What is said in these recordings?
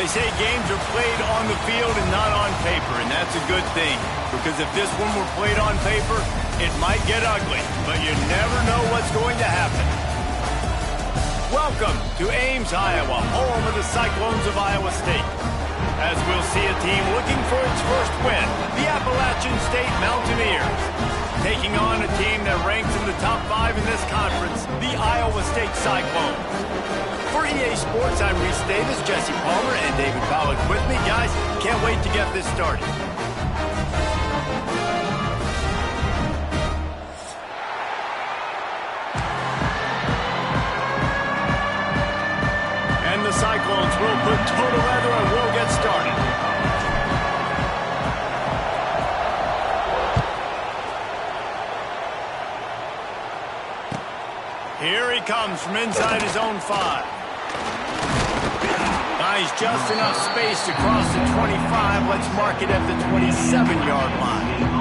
They say games are played on the field and not on paper, and that's a good thing. Because if this one were played on paper, it might get ugly, but you never know what's going to happen. Welcome to Ames, Iowa, home of the Cyclones of Iowa State. As we'll see a team looking for its first win, the Appalachian State Mountaineers. Taking on a team that ranks in the top 5 in this conference, the Iowa State Cyclones. For EA Sports, I'm Reese Davis, Jesse Palmer, and David Pollack with me. Guys, can't wait to get this started. And the Cyclones will put total leather and we'll get started. Here he comes from inside his own 5. Nice, just enough space to cross the 25. Let's mark it at the 27-yard line.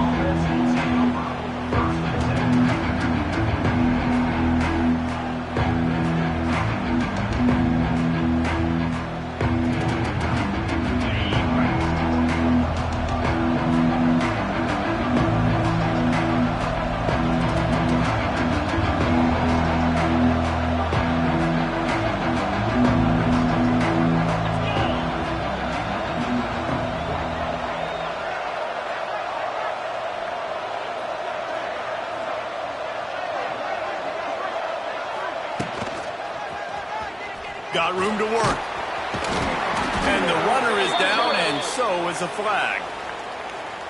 Got room to work. And the runner is down, and so is a flag.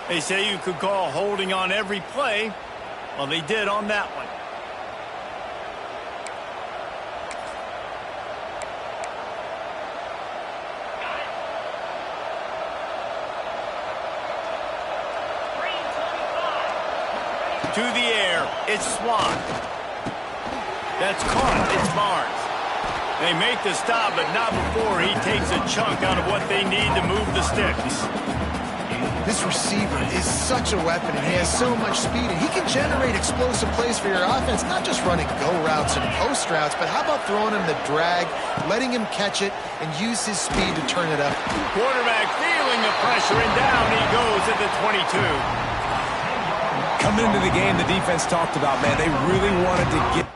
They say you could call holding on every play. Well, they did on that one. To the air, it's Swan. That's caught, it's Barnes. They make the stop, but not before he takes a chunk out of what they need to move the sticks. This receiver is such a weapon, and he has so much speed, and he can generate explosive plays for your offense, not just running go routes and post routes, but how about throwing him the drag, letting him catch it, and use his speed to turn it up. Quarterback feeling the pressure, and down he goes at the 22. Coming into the game, the defense talked about, man, they really wanted to get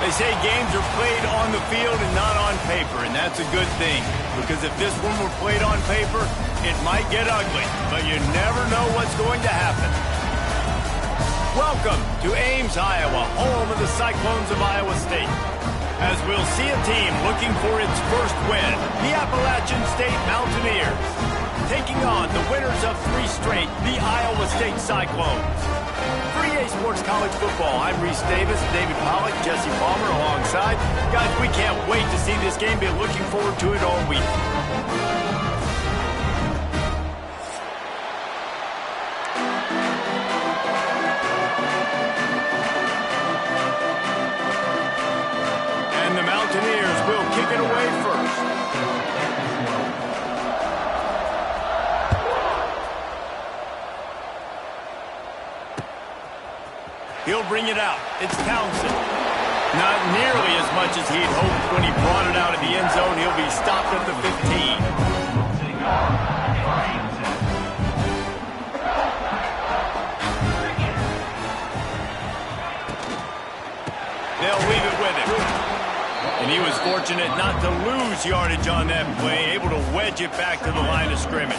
They say games are played on the field and not on paper, and that's a good thing. Because if this one were played on paper, it might get ugly, but you never know what's going to happen. Welcome to Ames, Iowa, home of the Cyclones of Iowa State. As we'll see a team looking for its first win, the Appalachian State Mountaineers, taking on the winners of 3 straight, the Iowa State Cyclones. For EA Sports College Football, I'm Reese Davis, David Pollack, Jesse Palmer alongside. Guys, we can't wait to see this game. Been looking forward to it all week. And the Mountaineers will kick it away first. He'll bring it out. It's Townsend. Not nearly as much as he'd hoped when he brought it out of the end zone. He'll be stopped at the 15. They'll leave it with him. And he was fortunate not to lose yardage on that play, able to wedge it back to the line of scrimmage.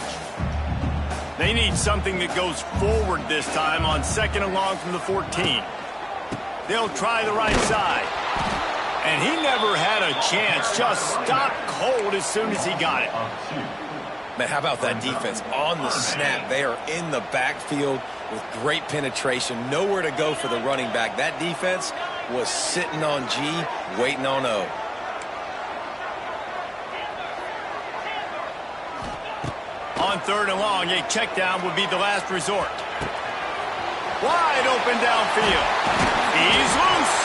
They need something that goes forward this time on 2nd and long from the 14. They'll try the right side. And he never had a chance. Just stopped cold as soon as he got it. Man, how about that defense on the snap? They are in the backfield with great penetration. Nowhere to go for the running back. That defense was sitting on G, waiting on O. On 3rd and long, a check down would be the last resort. Wide open downfield. He's loose.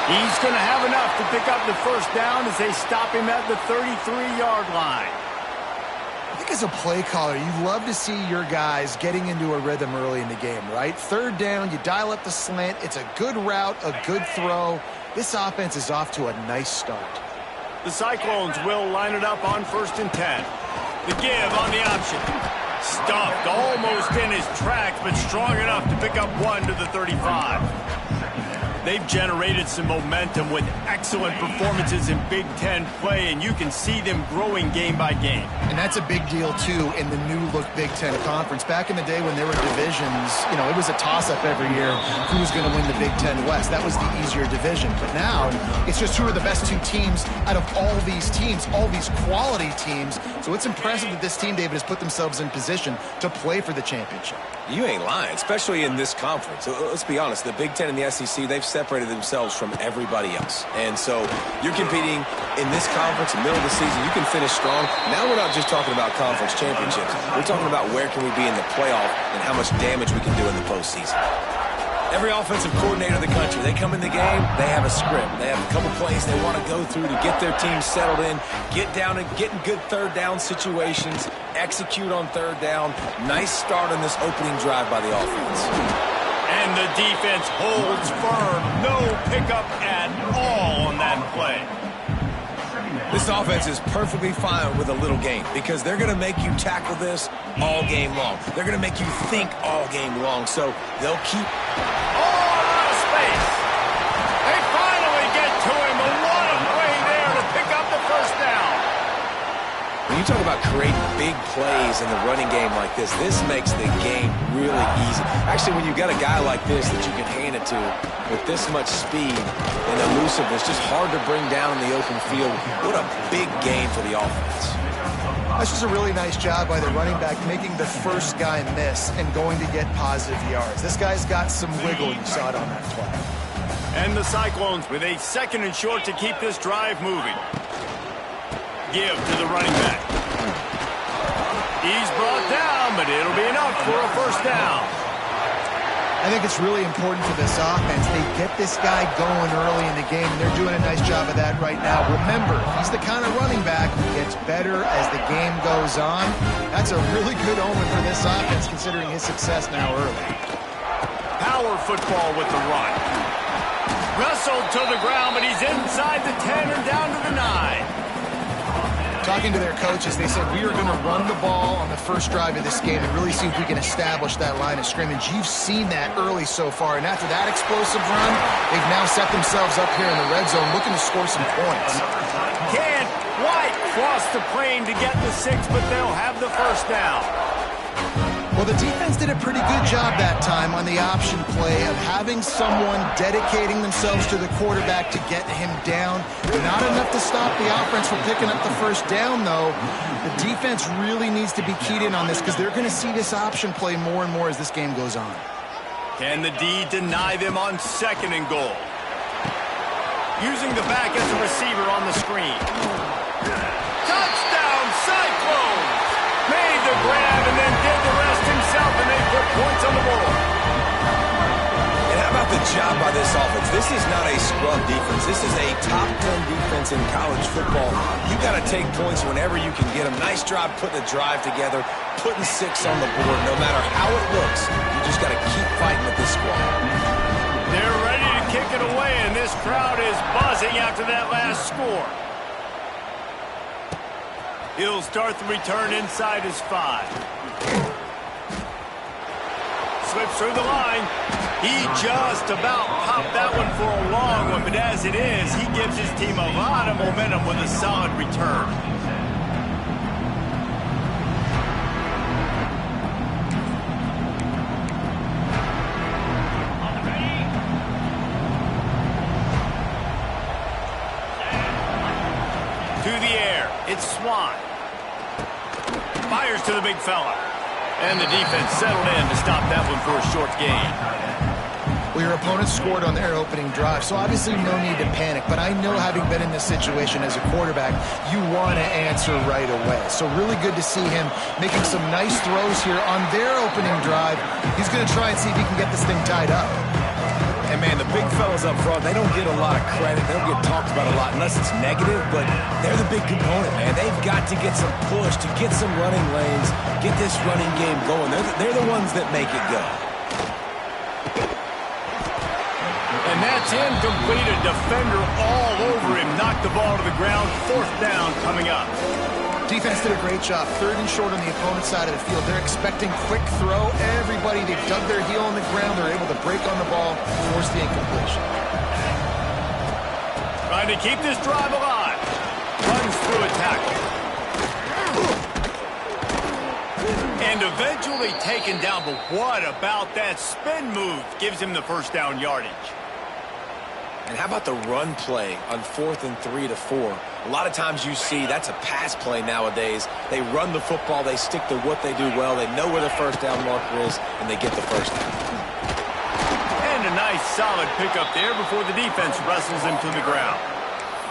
He's going to have enough to pick up the first down as they stop him at the 33-yard line. I think as a play caller, you love to see your guys getting into a rhythm early in the game, right? 3rd down, you dial up the slant. It's a good route, a good throw. This offense is off to a nice start. The Cyclones will line it up on 1st and 10. The give on the option. Stuffed almost in his tracks, but strong enough to pick up 1 to the 35. They've generated some momentum with excellent performances in Big Ten play, and you can see them growing game by game. And that's a big deal, too, in the new-look Big Ten Conference. Back in the day when there were divisions, you know, it was a toss-up every year who's going to win the Big Ten West. That was the easier division. But now it's just who are the best 2 teams out of all these teams, all these quality teams. So it's impressive that this team, David, has put themselves in position to play for the championship. You ain't lying, especially in this conference. Let's be honest, the Big Ten and the SEC, they've separated themselves from everybody else. And so you're competing in this conference, in the middle of the season, you can finish strong. Now we're not just talking about conference championships. We're talking about where can we be in the playoff and how much damage we can do in the postseason. Every offensive coordinator in the country, they come in the game, they have a script. They have a couple plays they want to go through to get their team settled in, get down and get in good 3rd down situations, execute on 3rd down. Nice start on this opening drive by the offense. And the defense holds firm. No pickup at all on that play. This offense is perfectly fine with a little game because they're going to make you tackle this all game long. They're going to make you think all game long, so they'll keep... Oh, a lot of space. They finally get to him. A lot of play there to pick up the first down. When you talk about creating big plays in the running game like this makes the game really easy. Actually, when you got a guy like this that you can hand it to with this much speed and elusiveness, just hard to bring down in the open field. What a big game for the offense. That's just a really nice job by the running back, making the first guy miss and going to get positive yards. This guy's got some wiggle. You saw it on that play. And the Cyclones with a 2nd and short to keep this drive moving. Give to the running back. He's brought down, but it'll be enough for a first down. I think it's really important for this offense. They get this guy going early in the game, and they're doing a nice job of that right now. Remember, he's the kind of running back who gets better as the game goes on. That's a really good omen for this offense, considering his success now early. Power football with the run. Wrestled to the ground, but he's inside the 10 and down to the 9. Talking to their coaches, they said, we are going to run the ball on the first drive of this game and really see if we can establish that line of scrimmage. You've seen that early so far, and after that explosive run, they've now set themselves up here in the red zone looking to score some points. Can't quite cross the plane to get the 6, but they'll have the first down. Well, the defense did a pretty good job that time on the option play of having someone dedicating themselves to the quarterback to get him down. Not enough to stop the offense from picking up the first down, though. The defense really needs to be keyed in on this because they're going to see this option play more and more as this game goes on. Can the D deny them on 2nd and goal? Using the back as a receiver on the screen. Touchdown, Cyclones! Made the grab and then did the rest himself, and they put points on the board. And how about the job by this offense? This is not a scrub defense. This is a top 10 defense in college football. You got to take points whenever you can get them. Nice job putting the drive together, putting 6 on the board. No matter how it looks, you just got to keep fighting with this squad. They're ready to kick it away, and this crowd is buzzing after that last score. He'll start the return inside his 5. Slips through the line. He just about popped that one for a long one, but as it is, he gives his team a lot of momentum with a solid return. To the air, it's Swan. Fires to the big fella. And the defense settled in to stop that one for a short gain. Well, your opponent scored on their opening drive, so obviously no need to panic. But I know, having been in this situation as a quarterback, you want to answer right away. So really good to see him making some nice throws here on their opening drive. He's going to try and see if he can get this thing tied up. And, man, the big fellas up front, they don't get a lot of credit. They don't get talked about a lot unless it's negative, but they're the big component, man. They've got to get some push, to get some running lanes, get this running game going. They're the ones that make it go. And that's incomplete. A defender all over him. Knocked the ball to the ground. 4th down coming up. Defense did a great job. 3rd and short on the opponent's side of the field. They're expecting quick throw. Everybody, they've dug their heel on the ground. They're able to break on the ball, force the incompletion. Trying to keep this drive alive. Runs through a tackle. And eventually taken down. But what about that spin move? Gives him the first down yardage. And how about the run play on 4th and 3 to 4? A lot of times you see that's a pass play nowadays. They run the football. They stick to what they do well. They know where the first down marker is, and they get the first down. And a nice solid pickup there before the defense wrestles him to the ground.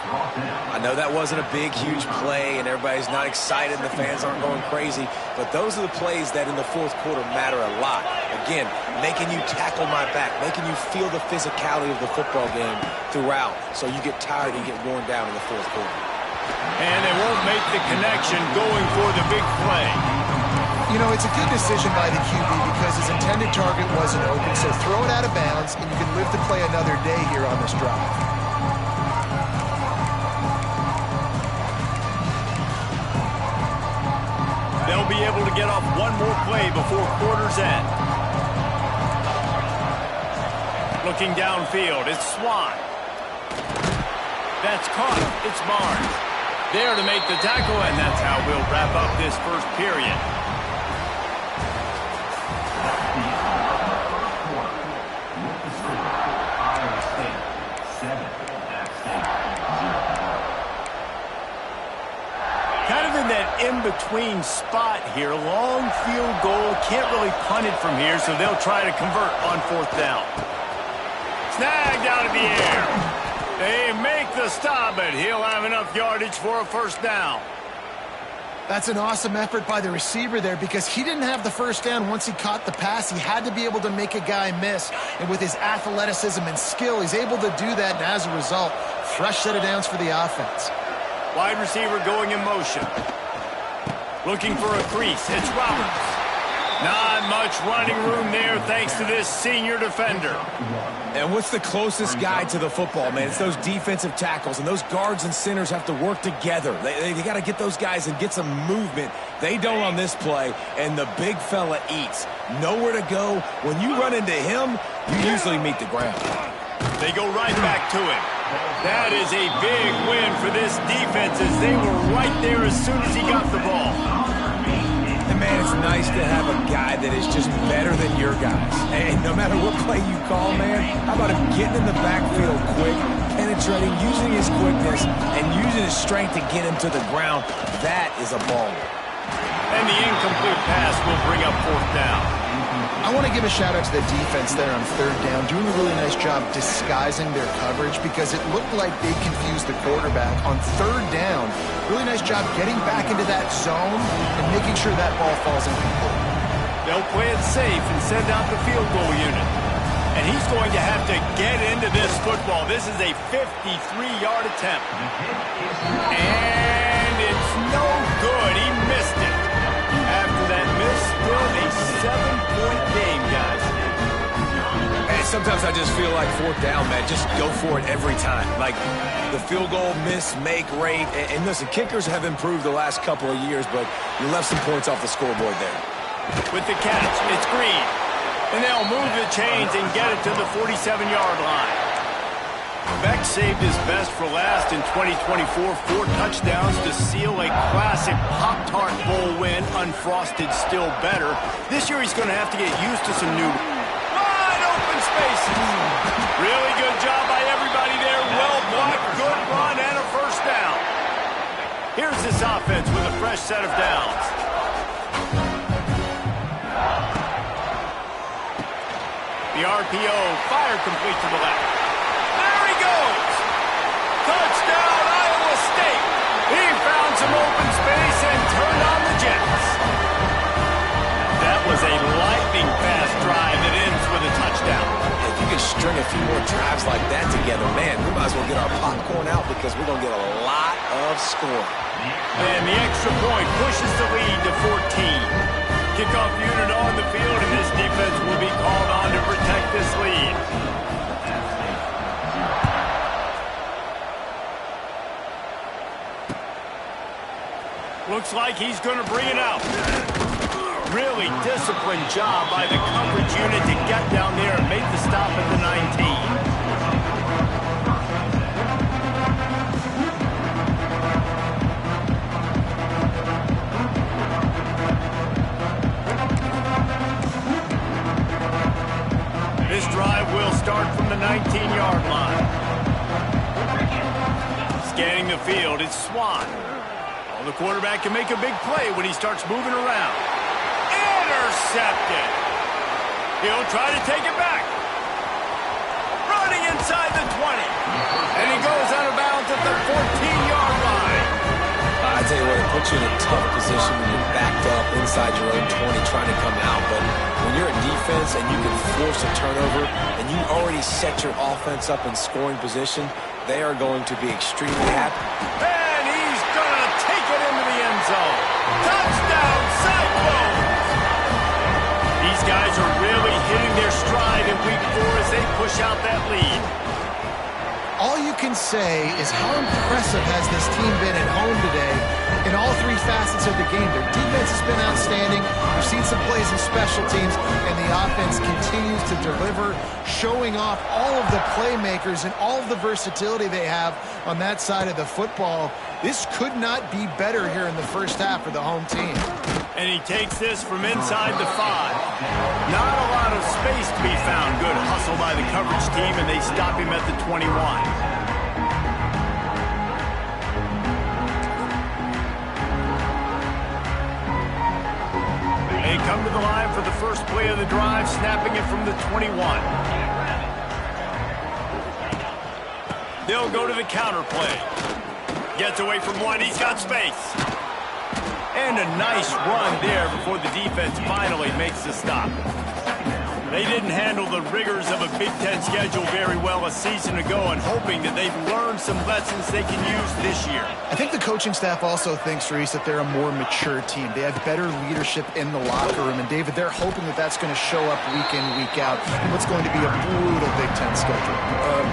I know that wasn't a big, huge play, and everybody's not excited, and the fans aren't going crazy, but those are the plays that in the 4th quarter matter a lot. Again, making you tackle my back, making you feel the physicality of the football game throughout, so you get tired and you get worn down in the 4th quarter. And they won't make the connection going for the big play. You know, it's a good decision by the QB because his intended target wasn't open, so throw it out of bounds, and you can live to play another day here on this drive. They'll be able to get off one more play before quarter's end. Looking downfield, it's Swan. That's caught. It's Barnes. There to make the tackle, and that's how we'll wrap up this first period. Kind of in that in-between spot here. Long field goal. Can't really punt it from here, so they'll try to convert on 4th down. Snagged out of the air. They make the stop, but he'll have enough yardage for a first down. That's an awesome effort by the receiver there because he didn't have the first down once he caught the pass. He had to be able to make a guy miss. And with his athleticism and skill, he's able to do that. And as a result, fresh set of downs for the offense. Wide receiver going in motion. Looking for a crease. It's Roberts. Not much running room there thanks to this senior defender. And what's the closest guy to the football, man? It's those defensive tackles, and those guards and centers have to work together. They got to get those guys and get some movement. They don't on this play, and the big fella eats. Nowhere to go. When you run into him, you usually meet the ground. They go right back to him. That is a big win for this defense as they were right there as soon as he got the ball. And, man, it's nice to have a guy that is just better than your guys. Hey, no matter what play you call, man, how about him getting in the backfield quick, penetrating, using his quickness, and using his strength to get him to the ground? That is a baller. And the incomplete pass will bring up 4th down. I want to give a shout-out to the defense there on 3rd down, doing a really nice job disguising their coverage because it looked like they confused the quarterback on 3rd down. Really nice job getting back into that zone and making sure that ball falls incomplete. They'll play it safe and send out the field goal unit. And he's going to have to get into this football. This is a 53-yard attempt. And it's no good. He missed it. After that miss, still a 7-point game, guys. And sometimes I just feel like 4th down, man, just go for it every time. Like the field goal miss, make rate. And listen, kickers have improved the last couple of years, but you left some points off the scoreboard there. With the catch, it's Green. And they'll move the chains and get it to the 47-yard line. Beck saved his best for last in 2024. 4 touchdowns to seal a classic Pop-Tart Bowl win. Unfrosted still better. This year he's going to have to get used to some new wide open spaces. Really good job by everybody there. Well blocked, good run, and a 1st down. Here's this offense with a fresh set of downs. The RPO fired complete to the left. There he goes! Touchdown, Iowa State! He found some open space and turned on the Jets. That was a lightning-fast drive that ends with a touchdown. If you could string a few more drives like that together, man, we might as well get our popcorn out because we're going to get a lot of scoring. And the extra point pushes the lead to 14. Kickoff unit on the field, and this defense will be called on to protect this lead. Looks like he's going to bring it out. Really disciplined job by the coverage unit to get down there and make the stop at the 19. This drive will start from the 19-yard line. Scanning the field, it's Swan. Well, the quarterback can make a big play when he starts moving around. Intercepted. He'll try to take it back. Running inside the 20. And he goes out of bounds at the 14-yard line. I tell you what, it puts you in a tough position when you're backed up inside your own 20 trying to come out. But when you're in defense and you can force a turnover and you already set your offense up in scoring position, they are going to be extremely happy. And he's going to take it into the end zone. Touchdown, Cyclones! These guys are really hitting their stride in week 4 as they push out that lead. All you can say is how impressive has this team been at home today in all 3 facets of the game. Their defense has been outstanding. We've seen some plays in special teams, and the offense continues to deliver, showing off all of the playmakers and all of the versatility they have on that side of the football. This could not be better here in the first half for the home team. And he takes this from inside the 5. Not a lot of space to be found. Good hustle by the coverage team, and they stop him at the 21. They come to the line for the first play of the drive, snapping it from the 21. They'll go to the counter play. Gets away from one. He's got space. And a nice run there before the defense finally makes the stop. They didn't handle the rigors of a Big Ten schedule very well a season ago, and hoping that they've learned some lessons they can use this year. I think the coaching staff also thinks, Reese, that they're a more mature team. They have better leadership in the locker room. And, David, they're hoping that that's going to show up week in, week out in what's going to be a brutal Big Ten schedule.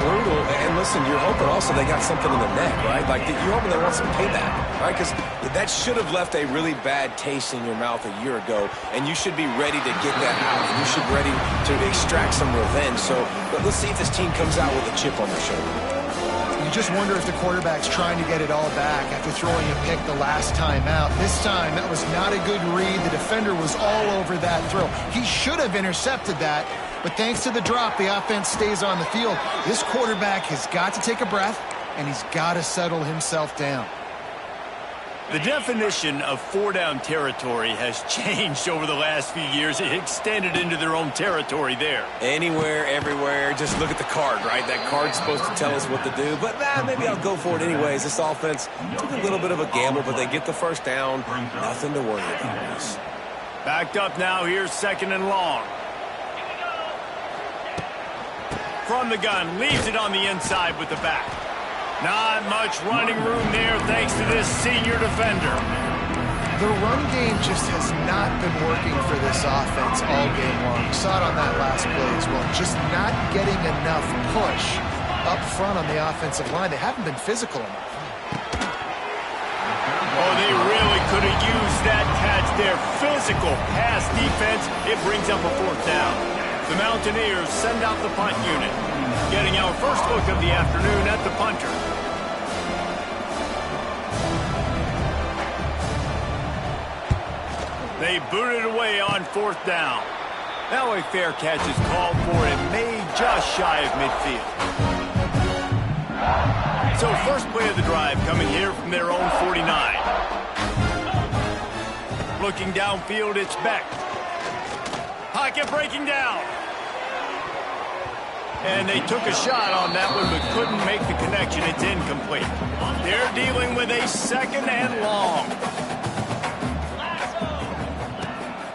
Brutal. And, listen, you're hoping also they got something in the neck, right? Like, you're hoping they want some payback, right? Because that should have left a really bad taste in your mouth a year ago, and you should be ready to get that out. And you should be ready to extract some revenge. So but let's see if this team comes out with a chip on their shoulder. You just wonder if the quarterback's trying to get it all back after throwing a pick the last time out. This time, that was not a good read. The defender was all over that throw. He should have intercepted that, but thanks to the drop, the offense stays on the field. This quarterback has got to take a breath, and he's got to settle himself down. The definition of four-down territory has changed over the last few years. It extended into their own territory there. Anywhere, everywhere, just look at the card, right? That card's supposed to tell us what to do, but maybe I'll go for it anyways. This offense took a little bit of a gamble, but they get the first down. Nothing to worry about. Backed up now, here's 2nd and long. From the gun, leaves it on the inside with the back. Not much running room there thanks to this senior defender. The run game just has not been working for this offense all game long. You saw it on that last play as well. Just not getting enough push up front on the offensive line. They haven't been physical enough. Oh, they really could have used that catch there. Physical pass defense. It brings up a 4th down. The Mountaineers send out the punt unit. Getting our first look of the afternoon at the punter. They boot it away on 4th down. Now a fair catch is called for and made just shy of midfield. So first play of the drive coming here from their own 49. Looking downfield, it's Beck. Pocket breaking down. And they took a shot on that one, but couldn't make the connection. It's incomplete. They're dealing with a 2nd and long.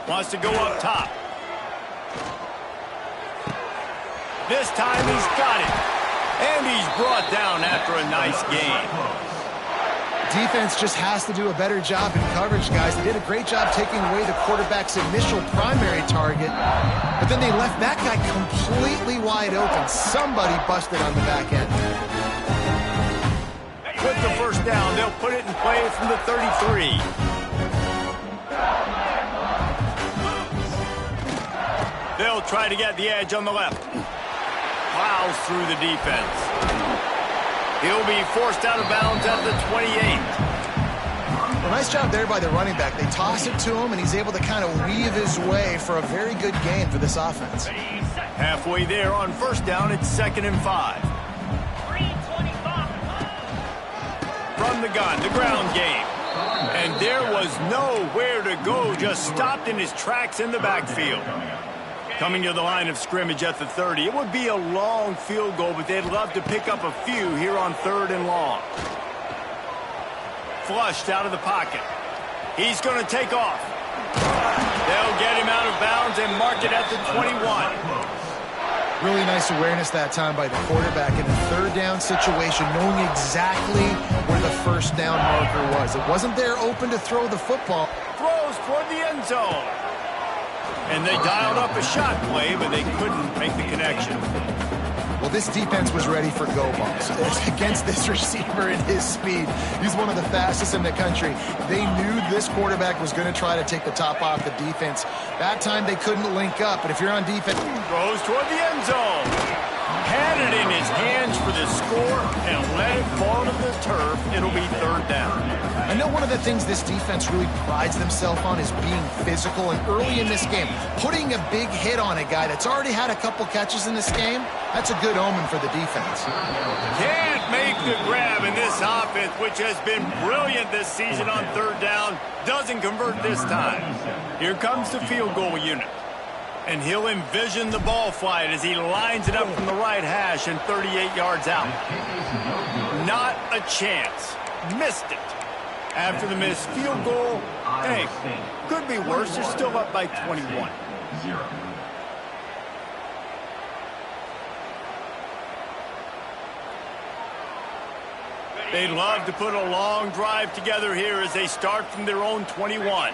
Wants to go up top. This time he's got it. And he's brought down after a nice gain. Defense just has to do a better job in coverage, guys. They did a great job taking away the quarterback's initial primary target, but then they left that guy completely wide open. Somebody busted on the back end. With the first down, they'll put it in play from the 33. They'll try to get the edge on the left. Plows through the defense. He'll be forced out of bounds at the 28. Well, nice job there by the running back. They toss it to him, and he's able to kind of weave his way for a very good gain for this offense. Halfway there on first down, it's 2nd and 5. From the gun, the ground game. And there was nowhere to go, just stopped in his tracks in the backfield. Coming to the line of scrimmage at the 30. It would be a long field goal, but they'd love to pick up a few here on 3rd and long. Flushed out of the pocket. He's going to take off. They'll get him out of bounds and mark it at the 21. Really nice awareness that time by the quarterback in a 3rd down situation, knowing exactly where the first down marker was. It wasn't there open to throw the football. Throws toward the end zone. And they dialed up a shot play, but they couldn't make the connection. Well, this defense was ready for go balls. Against this receiver and his speed, he's one of the fastest in the country. They knew this quarterback was going to try to take the top off the defense. That time they couldn't link up, but if you're on defense... Throws toward the end zone. Had it in his hands for the score and let it fall to the turf. It'll be 3rd down. I know one of the things this defense really prides themselves on is being physical, and early in this game, putting a big hit on a guy that's already had a couple catches in this game, that's a good omen for the defense. Can't make the grab in this offense, which has been brilliant this season on 3rd down. Doesn't convert this time. Here comes the field goal unit. And he'll envision the ball flight as he lines it up from the right hash and 38 yards out. Not a chance. Missed it. After the missed field goal, hey, could be worse. They're still up by 21. They'd love to put a long drive together here as they start from their own 21.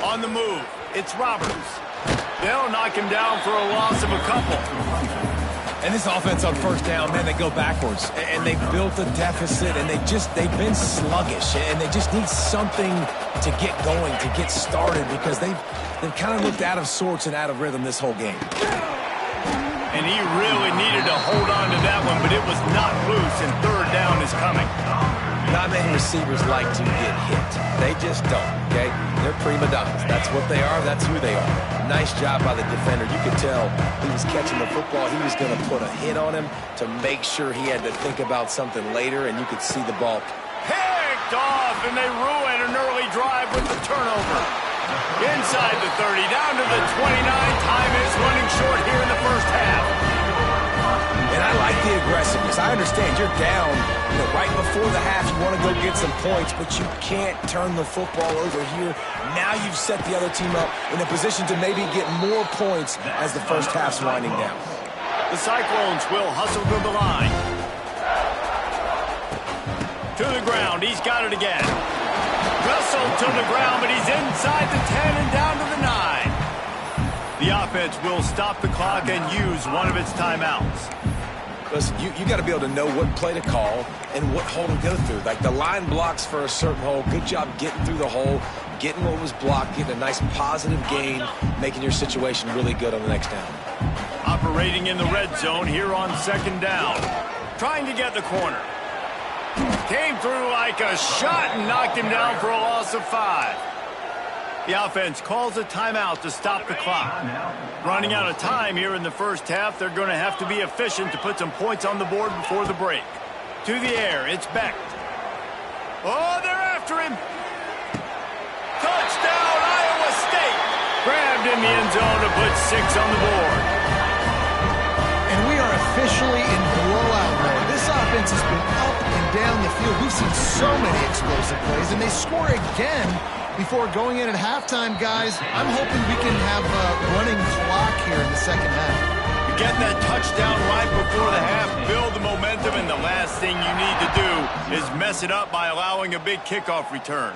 On the move, it's Roberts. They'll knock him down for a loss of a couple. And this offense on first down, man, they go backwards. And they built a deficit, and they've been sluggish. And they just need something to get going, to get started, because they've kind of looked out of sorts and out of rhythm this whole game. And he really needed to hold on to that one, but it was not loose, and third down is coming. Not many receivers like to get hit. They just don't, okay? They're prima donnas. That's what they are. That's who they are. Nice job by the defender. You could tell he was catching the football. He was going to put a hit on him to make sure he had to think about something later, and you could see the ball. Picked off, and they ruin an early drive with the turnover. Inside the 30, down to the 29. Time is running short here in the first half. And I like the aggressiveness. I understand you're down, right before the half. You want to go get some points, but you can't turn the football over here. Now you've set the other team up in a position to maybe get more points as the first half's winding down. The Cyclones will hustle to the line. To the ground. He's got it again. Russell to the ground, but he's inside the 10 and down to the 9. The offense will stop the clock and use one of its timeouts. Listen, you got to be able to know what play to call and what hole to go through. Like the line blocks for a certain hole. Good job getting through the hole, getting what was blocked, getting a nice positive gain, making your situation really good on the next down. Operating in the red zone here on second down. Trying to get the corner. Came through like a shot and knocked him down for a loss of 5. The offense calls a timeout to stop the clock. Running out of time here in the first half, they're going to have to be efficient to put some points on the board before the break. To the air, it's Becht. Oh, they're after him. Touchdown, Iowa State. Grabbed in the end zone to put 6 on the board. And we are officially in blowout mode. This offense has been up and down the field. We've seen so many explosive plays, and they score again before going in at halftime, guys. I'm hoping we can have a running clock here in the second half. You get that touchdown right before the half, build the momentum, and the last thing you need to do is mess it up by allowing a big kickoff return.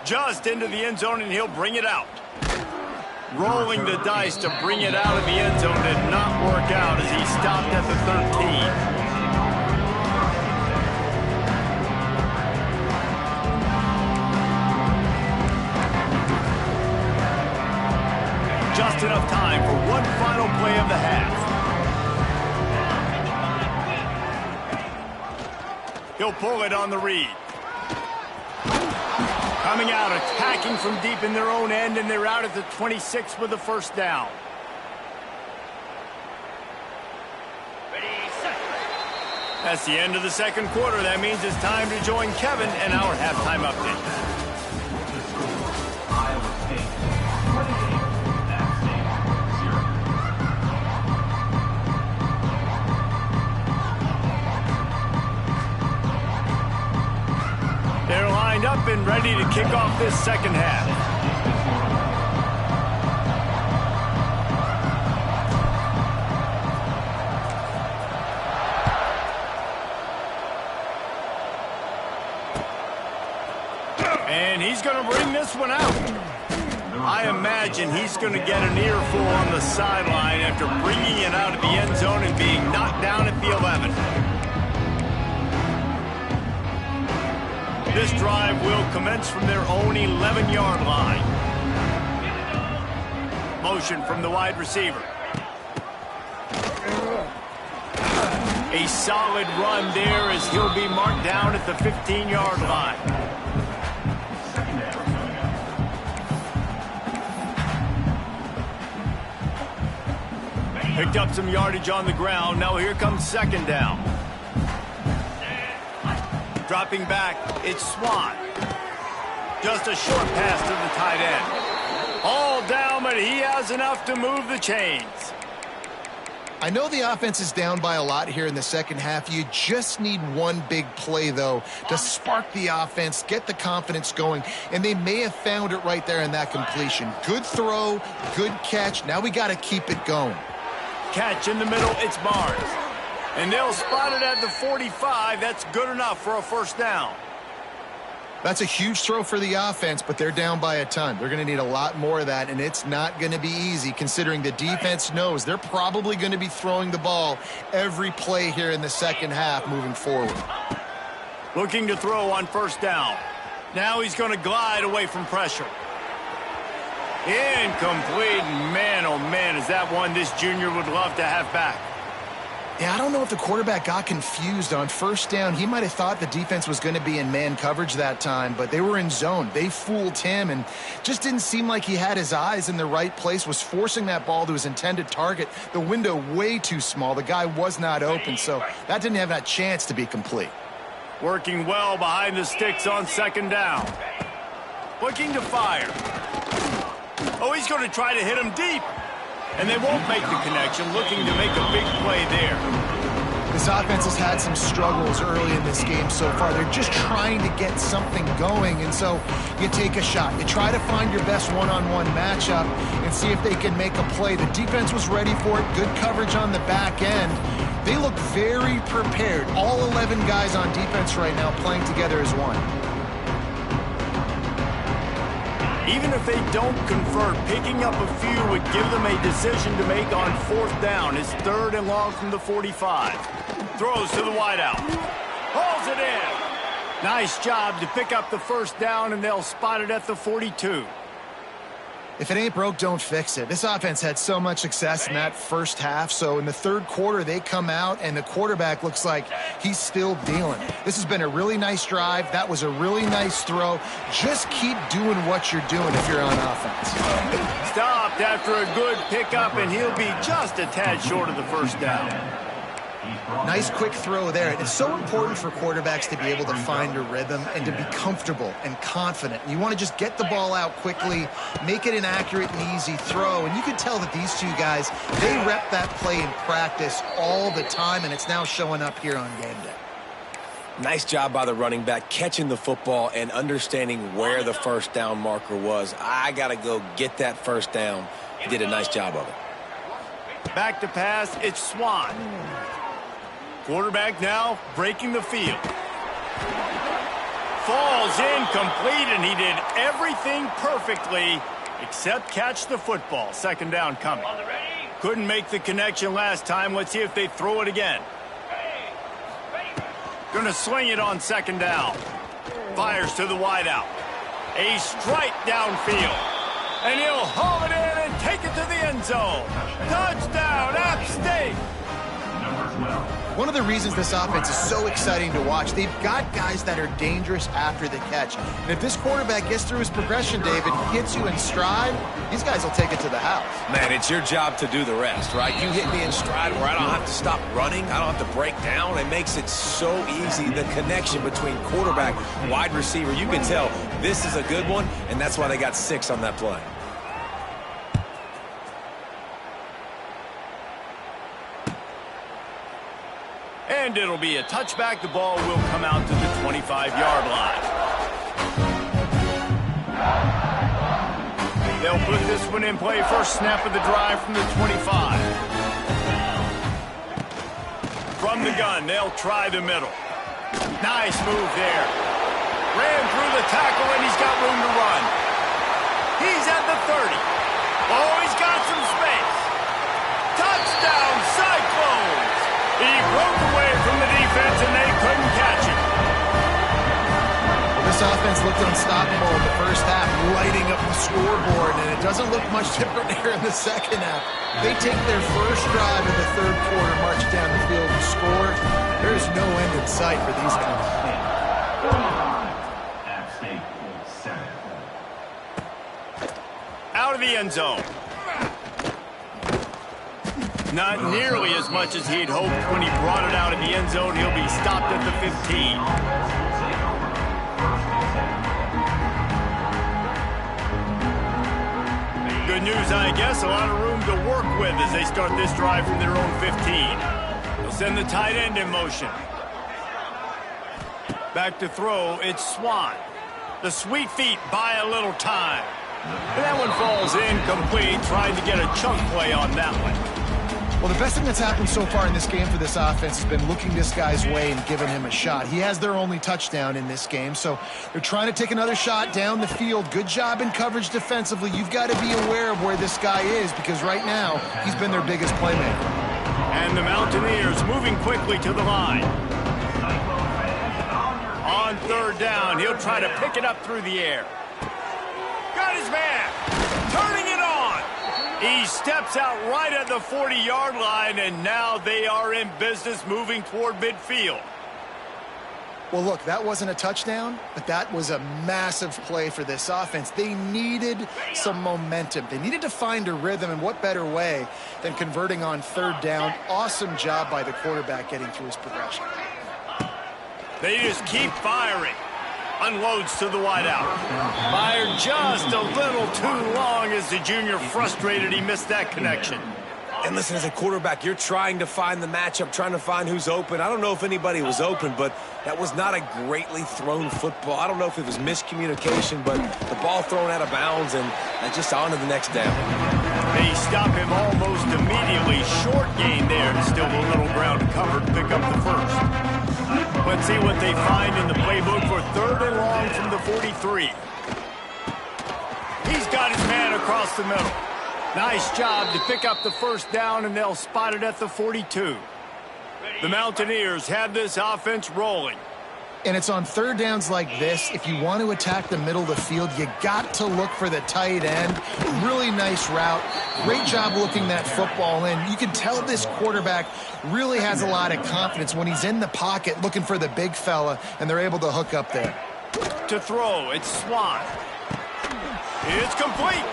Just into the end zone, and he'll bring it out. Rolling the dice to bring it out of the end zone did not work out as he stopped at the 13. Just enough time for one final play of the half. He'll pull it on the read. Coming out, attacking from deep in their own end, and they're out at the 26 with the first down. That's the end of the second quarter. That means it's time to join Kevin and our halftime update. They're lined up and ready to kick off this second half. And he's going to bring this one out. I imagine he's going to get an earful on the sideline after bringing it out of the end zone and being knocked down at the 11. This drive will commence from their own 11-yard line. Motion from the wide receiver. A solid run there as he'll be marked down at the 15-yard line. Picked up some yardage on the ground. Now here comes second down. Dropping back, it's Swan. Just a short pass to the tight end. All down, but he has enough to move the chains. I know the offense is down by a lot here in the second half. You just need one big play, though, to spark the offense, get the confidence going, and they may have found it right there in that completion. Good throw, good catch. Now we got to keep it going. Catch in the middle, it's Barnes. And they'll spot it at the 45. That's good enough for a first down. That's a huge throw for the offense, but they're down by a ton. They're going to need a lot more of that, and it's not going to be easy considering the defense knows they're probably going to be throwing the ball every play here in the second half moving forward. Looking to throw on first down. Now he's going to glide away from pressure. Incomplete. Man, oh man, is that one this junior would love to have back. Yeah, I don't know if the quarterback got confused on first down. He might have thought the defense was going to be in man coverage that time, but they were in zone. They fooled him and just didn't seem like he had his eyes in the right place, was forcing that ball to his intended target. The window way too small. The guy was not open, so that didn't have that chance to be complete. Working well behind the sticks on second down. Looking to fire. Oh, he's going to try to hit him deep. And they won't make the connection, looking to make a big play there. This offense has had some struggles early in this game so far. They're just trying to get something going, and so you take a shot. You try to find your best one-on-one matchup and see if they can make a play. The defense was ready for it. Good coverage on the back end. They look very prepared. All 11 guys on defense right now playing together as one. Even if they don't convert, picking up a few would give them a decision to make on fourth down. It's 3rd and long from the 45. Throws to the wideout. Hauls it in. Nice job to pick up the first down, and they'll spot it at the 42. If it ain't broke, don't fix it. This offense had so much success in that first half, so in the third quarter, they come out, and the quarterback looks like he's still dealing. This has been a really nice drive. That was a really nice throw. Just keep doing what you're doing if you're on offense. Stopped after a good pickup, and he'll be just a tad short of the first down. Nice quick throw there. It's so important for quarterbacks to be able to find a rhythm and to be comfortable and confident. You want to just get the ball out quickly, make it an accurate and easy throw. And you can tell that these two guys, they rep that play in practice all the time, and it's now showing up here on game day. Nice job by the running back, catching the football and understanding where the first down marker was. I got to go get that first down. He did a nice job of it. Back to pass, it's Swann. Quarterback now breaking the field. Falls incomplete, and he did everything perfectly except catch the football. Second down coming. Couldn't make the connection last time. Let's see if they throw it again. Gonna sling it on second down. Fires to the wideout. A strike downfield. And he'll haul it in and take it to the end zone. Touchdown, App State! One of the reasons this offense is so exciting to watch, they've got guys that are dangerous after the catch. And if this quarterback gets through his progression, David, hits you in stride, these guys will take it to the house. Man, it's your job to do the rest, right? You hit me in stride where I don't have to stop running. I don't have to break down. It makes it so easy, the connection between quarterback, wide receiver. You can tell this is a good one, and that's why they got 6 on that play. And it'll be a touchback. The ball will come out to the 25-yard line. They'll put this one in play. First snap of the drive from the 25. From the gun, they'll try the middle. Nice move there. Ran through the tackle, and he's got room to run. He's at the 30. Oh, he's got some space. Touchdown, Cyclones! He broke away from the defense, and they couldn't catch him. Well, this offense looked unstoppable in the first half, lighting up the scoreboard, and it doesn't look much different here in the second half. They take their first drive in the third quarter, march down the field and score. There is no end in sight for these guys. Out of the end zone. Not nearly as much as he'd hoped when he brought it out of the end zone. He'll be stopped at the 15. Good news, I guess. A lot of room to work with as they start this drive from their own 15. They'll send the tight end in motion. Back to throw, it's Swann. The sweet feet buy a little time. And that one falls incomplete, trying to get a chunk play on that one. Well, the best thing that's happened so far in this game for this offense has been looking this guy's way and giving him a shot. He has their only touchdown in this game, so they're trying to take another shot down the field. Good job in coverage defensively. You've got to be aware of where this guy is because right now he's been their biggest playmaker. And the Mountaineers moving quickly to the line. On third down, he'll try to pick it up through the air. Got his man. Turning it on. He steps out right at the 40-yard line, and now they are in business moving toward midfield. Well, look, that wasn't a touchdown, but that was a massive play for this offense. They needed some momentum. They needed to find a rhythm, and what better way than converting on third down. Awesome job by the quarterback getting through his progression. They just keep firing. Unloads to the wideout. Fired just a little too long as the junior frustrated he missed that connection. And listen, as a quarterback, you're trying to find the matchup, trying to find who's open. I don't know if anybody was open, but that was not a greatly thrown football. I don't know if it was miscommunication, but the ball thrown out of bounds and just on to the next down. They stop him almost immediately. Short gain there. Still a little ground covered to pick up the first. Let's see what they find in the playbook for third and long from the 43. He's got his man across the middle. Nice job to pick up the first down, and they'll spot it at the 42. The Mountaineers have this offense rolling. And it's on third downs like this. If you want to attack the middle of the field, you got to look for the tight end. Really nice route. Great job looking that football in. You can tell this quarterback really has a lot of confidence when he's in the pocket looking for the big fella, and they're able to hook up there. To throw, it's Swan. It's complete.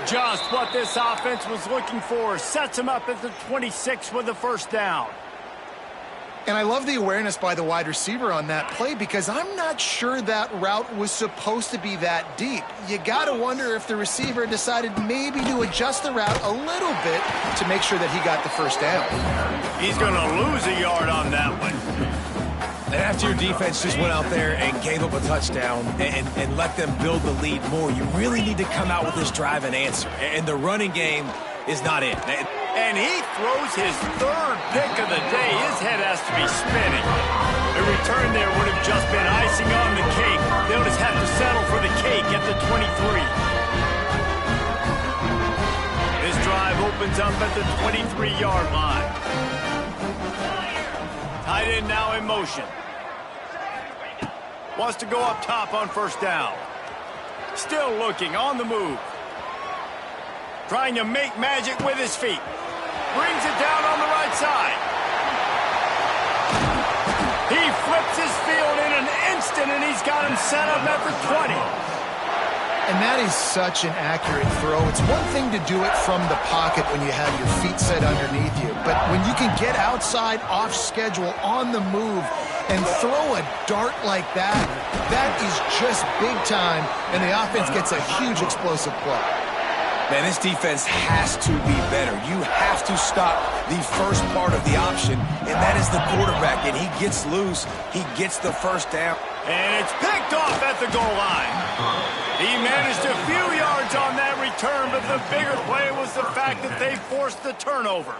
Just what this offense was looking for. Sets him up at the 26 with the first down. And I love the awareness by the wide receiver on that play because I'm not sure that route was supposed to be that deep. You got to wonder if the receiver decided maybe to adjust the route a little bit to make sure that he got the first down. He's going to lose a yard on that one. And after your defense just went out there and gave up a touchdown and let them build the lead more, you really need to come out with this drive and answer. And the running game is not it. And he throws his third pick of the day. His head has to be spinning. The return there would have just been icing on the cake. They'll just have to settle for the cake at the 23. This drive opens up at the 23-yard line. Tight end now in motion. Wants to go up top on first down. Still looking on the move. Trying to make magic with his feet. Brings it down on the right side. He flips his field in an instant, and he's got him set up at the 20. And that is such an accurate throw. It's one thing to do it from the pocket when you have your feet set underneath you. But when you can get outside, off schedule, on the move, and throw a dart like that, that is just big time, and the offense gets a huge explosive play. Man, this defense has to be better. You have to stop the first part of the option, and that is the quarterback. And he gets loose. He gets the first down. And it's picked off at the goal line. He managed a few yards on that return, but the bigger play was the fact that they forced the turnover.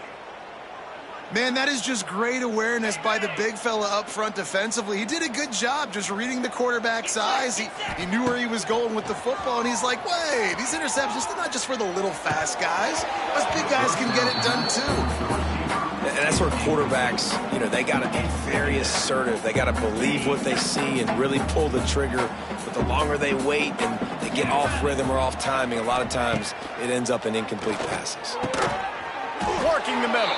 Man, that is just great awareness by the big fella up front defensively. He did a good job just reading the quarterback's eyes. He knew where he was going with the football, and he's like, wait, these interceptions, they're not just for the little fast guys. Us big guys can get it done too. And that's where quarterbacks, they got to be very assertive. They got to believe what they see and really pull the trigger. But the longer they wait and they get off rhythm or off timing, a lot of times it ends up in incomplete passes. Working the middle.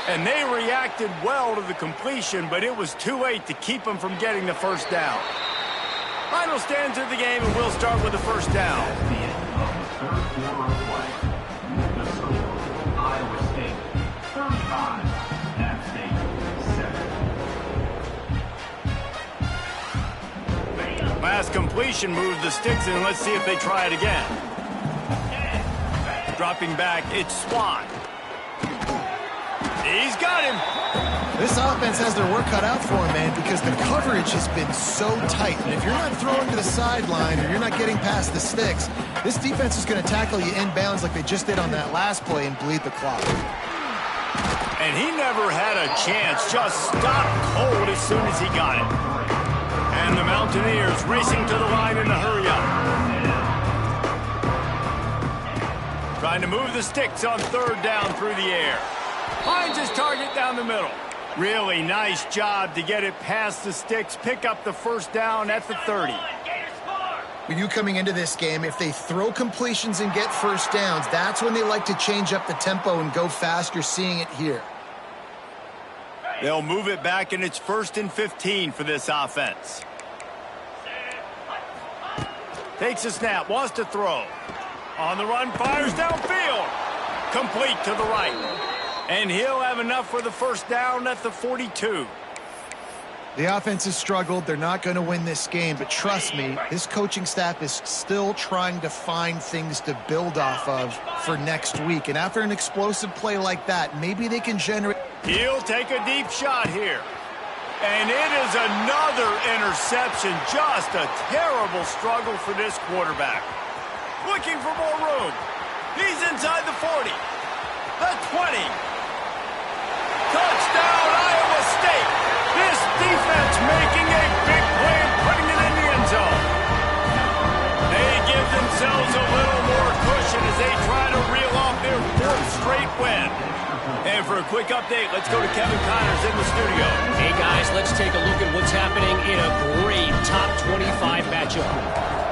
And they reacted well to the completion, but it was too late to keep them from getting the first down. Final stanza of the game, and we'll start with the first down. Last completion moved the sticks in. Let's see if they try it again. Dropping back, it's Swan. He's got him. This offense has their work cut out for him, man, because the coverage has been so tight. And if you're not throwing to the sideline or you're not getting past the sticks, this defense is going to tackle you inbounds like they just did on that last play and bleed the clock. And he never had a chance, just stopped cold as soon as he got it. And the Mountaineers racing to the line in the hurry-up. Trying to move the sticks on third down through the air. Finds his target down the middle. Really nice job to get it past the sticks, pick up the first down at the 30. When you coming into this game, if they throw completions and get first downs, that's when they like to change up the tempo and go fast. You're seeing it here. They'll move it back, and it's 1st and 15 for this offense. Takes a snap, wants to throw. On the run, fires downfield. Complete to the right. And he'll have enough for the first down at the 42. The offense has struggled. They're not going to win this game, but trust me, this coaching staff is still trying to find things to build off of for next week. And after an explosive play like that, maybe they can generate... He'll take a deep shot here. And it is another interception. Just a terrible struggle for this quarterback. Looking for more room. He's inside the 40. The 20. Touchdown, Iowa State. This defense making a big play and putting it in the end zone. They give themselves a little more cushion as they try to reel off their 4th straight win. And for a quick update, let's go to Kevin Connors in the studio. Hey guys, let's take a look at what's happening in a great top 25 matchup.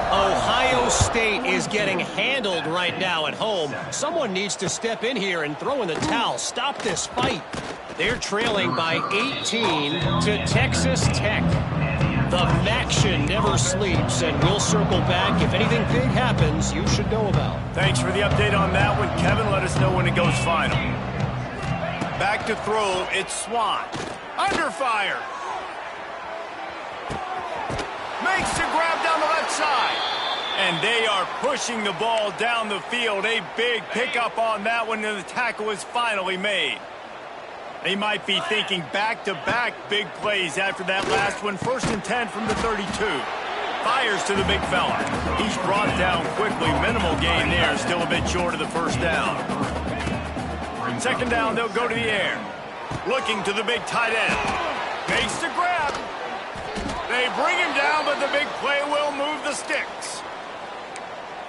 Ohio State is getting handled right now at home. Someone needs to step in here and throw in the towel. Stop this fight. They're trailing by 18 to Texas Tech. The Maction never sleeps, and we'll circle back. If anything big happens, you should know about. Thanks for the update on that one, Kevin. Let us know when it goes final. Back to throw, it's Swan. Under fire. Makes the grab down the left side. And they are pushing the ball down the field. A big pickup on that one, and the tackle is finally made. They might be thinking back-to-back big plays after that last one. 1st and 10 from the 32. Fires to the big fella. He's brought down quickly. Minimal gain there. Still a bit short of the first down. 2nd down, they'll go to the air. Looking to the big tight end. Makes the grab. They bring him down, but the big play will move the sticks.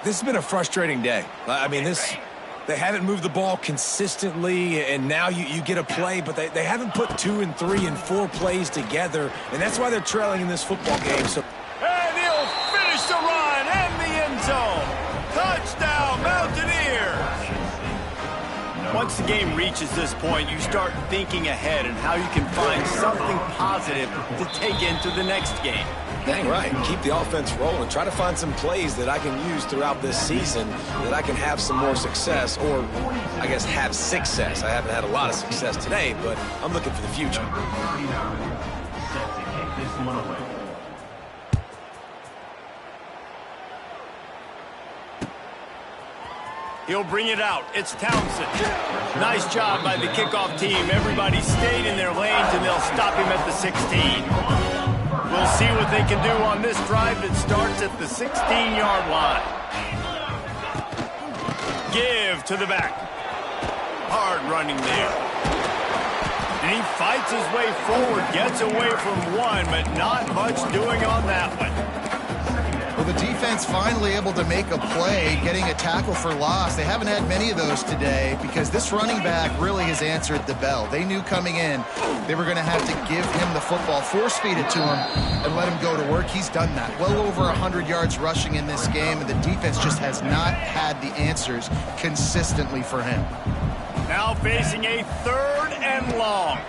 This has been a frustrating day. I mean, they haven't moved the ball consistently, and now you get a play, but they haven't put 2 and 3 and 4 plays together, and that's why they're trailing in this football game. So, and he'll finish the run and the end zone. Touchdown, Mountaineers! Once the game reaches this point, you start thinking ahead and how you can find something positive to take into the next game. Dang right. Keep the offense rolling. Try to find some plays that I can use throughout this season that I can have some more success, or I guess have success. I haven't had a lot of success today, but I'm looking for the future. He'll bring it out. It's Townsend. Nice job by the kickoff team. Everybody stayed in their lanes, and they'll stop him at the 16. We'll see what they can do on this drive that starts at the 16-yard line. Give to the back. Hard running there. And he fights his way forward, gets away from one, but not much doing on that one. Well, the defense finally able to make a play, getting a tackle for loss. They haven't had many of those today because this running back really has answered the bell. They knew coming in they were going to have to give him the football, force-feed it to him, and let him go to work. He's done that. Well over 100 yards rushing in this game, and the defense just has not had the answers consistently for him. Now facing a 3rd and long.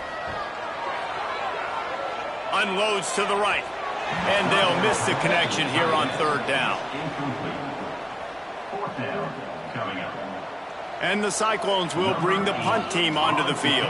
Unloads to the right. And they'll miss the connection here on 3rd down. And the Cyclones will bring the punt team onto the field.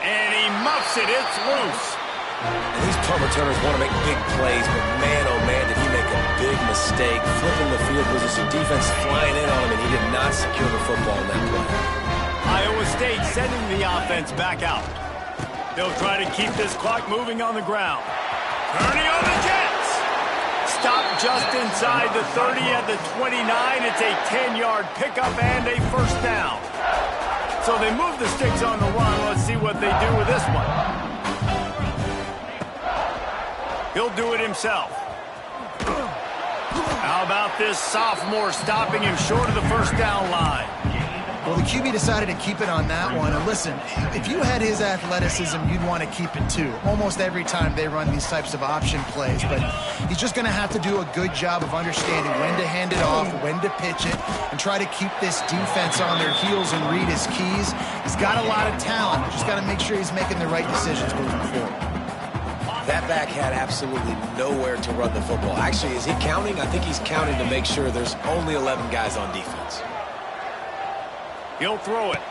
And he muffs it. It's loose. And these punt returners want to make big plays, but man, oh man, did he make a big mistake. Flipping the field position, defense flying in on him, and he did not secure the football in that play. Iowa State sending the offense back out. They'll try to keep this clock moving on the ground. Turning on the Jets. Stopped just inside the 30 at the 29. It's a 10-yard pickup and a first down. So they move the sticks on the run. Let's see what they do with this one. He'll do it himself. How about this sophomore stopping him short of the first down line? Well, the QB decided to keep it on that one. And listen, if you had his athleticism, you'd want to keep it too. Almost every time they run these types of option plays. But he's just going to have to do a good job of understanding when to hand it off, when to pitch it, and try to keep this defense on their heels and read his keys. He's got a lot of talent. Just got to make sure he's making the right decisions moving forward. That back had absolutely nowhere to run the football. Actually, is he counting? I think he's counting to make sure there's only 11 guys on defense. He'll throw it.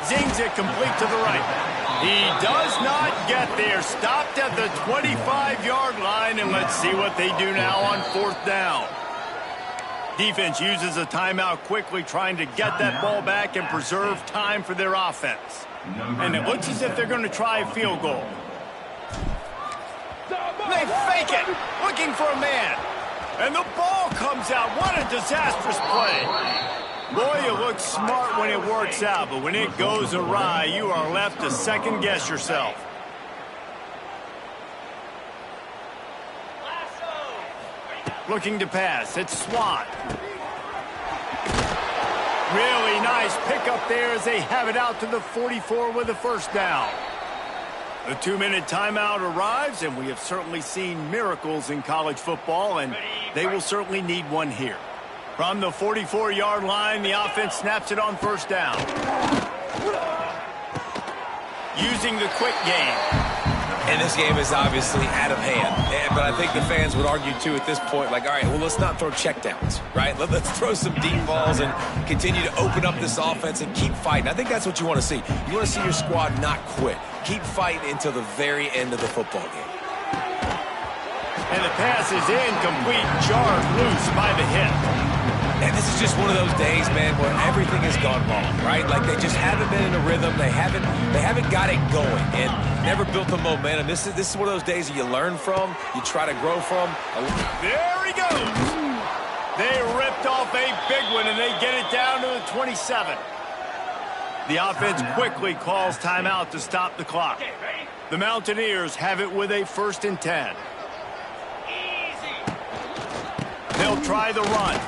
Zings it complete to the right. He does not get there. Stopped at the 25-yard line, and let's see what they do now on fourth down. Defense uses a timeout quickly, trying to get that ball back and preserve time for their offense. And it looks as if they're going to try a field goal. They fake it, looking for a man. And the ball comes out. What a disastrous play. Boy, you look smart when it works out, but when it goes awry, you are left to second-guess yourself. Looking to pass. It's Swann. Really nice pickup there as they have it out to the 44 with a first down. The 2-minute timeout arrives, and we have certainly seen miracles in college football, and they will certainly need one here. From the 44-yard line, the offense snaps it on first down. Using the quick game. And this game is obviously out of hand. But I think the fans would argue, too, at this point, like, all right, well, let's not throw checkdowns, right? Let's throw some deep balls and continue to open up this offense and keep fighting. I think that's what you want to see. You want to see your squad not quit. Keep fighting until the very end of the football game. And the pass is incomplete, jarred loose by the hit. And this is just one of those days, man, where everything has gone wrong, right? Like they just haven't been in a rhythm. They haven't got it going and never built the momentum. This is one of those days that you learn from, you try to grow from. There he goes. They ripped off a big one, and they get it down to the 27. The offense quickly calls timeout to stop the clock. The Mountaineers have it with a 1st and 10. They'll try the run.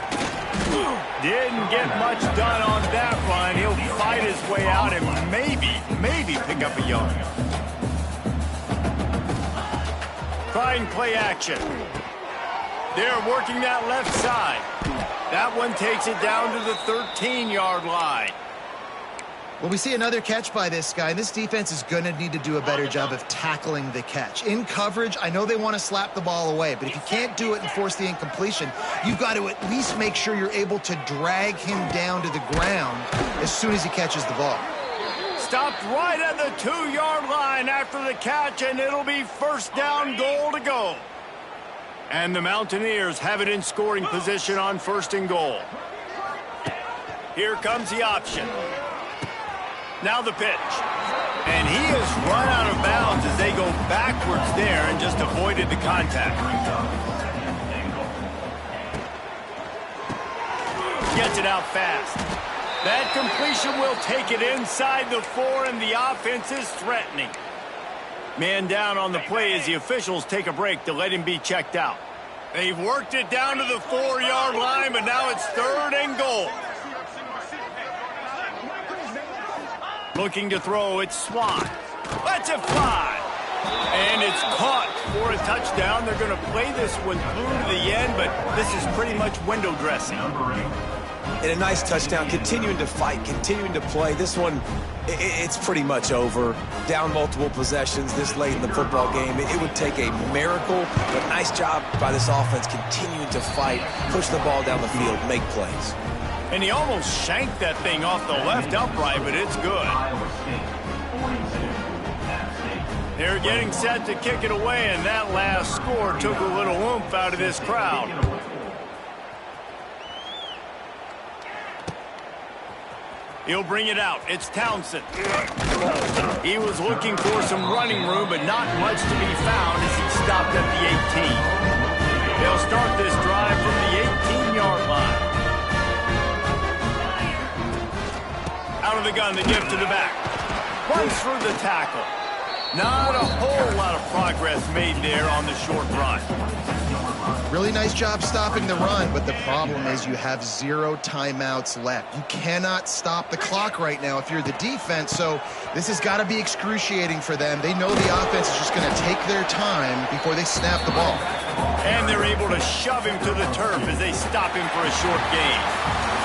Didn't get much done on that run. He'll fight his way out and maybe pick up a yard. Trying play action. They're working that left side. That one takes it down to the 13-yard line. Well, we see another catch by this guy. This defense is going to need to do a better job of tackling the catch. In coverage, I know they want to slap the ball away, but if you can't do it and force the incompletion, you've got to at least make sure you're able to drag him down to the ground as soon as he catches the ball. Stopped right at the 2-yard line after the catch, and it'll be first down goal to go. And the Mountaineers have it in scoring position on 1st and goal. Here comes the option. Now the pitch. And he has run out of bounds as they go backwards there and just avoided the contact. Gets it out fast. That completion will take it inside the 4, and the offense is threatening. Man down on the play as the officials take a break to let him be checked out. They've worked it down to the 4-yard line, but now it's 3rd and goal. Looking to throw, it's Swann. Let's it fly. And it's caught for a touchdown. They're going to play this one through to the end, but this is pretty much window dressing. And a nice touchdown, continuing to fight, continuing to play. This one, it's pretty much over. Down multiple possessions this late in the football game. It would take a miracle, but nice job by this offense continuing to fight, push the ball down the field, make plays. And he almost shanked that thing off the left upright, but it's good. They're getting set to kick it away, and that last score took a little oomph out of this crowd. He'll bring it out. It's Townsend. He was looking for some running room, but not much to be found as he stopped at the 18. They'll start this drive from the 18-yard line. Out of the gun, they give to the back. Runs through the tackle. Not a whole lot of progress made there on the short run. Really nice job stopping the run, but the problem is you have 0 timeouts left. You cannot stop the clock right now if you're the defense, so this has got to be excruciating for them. They know the offense is just going to take their time before they snap the ball. And they're able to shove him to the turf as they stop him for a short gain.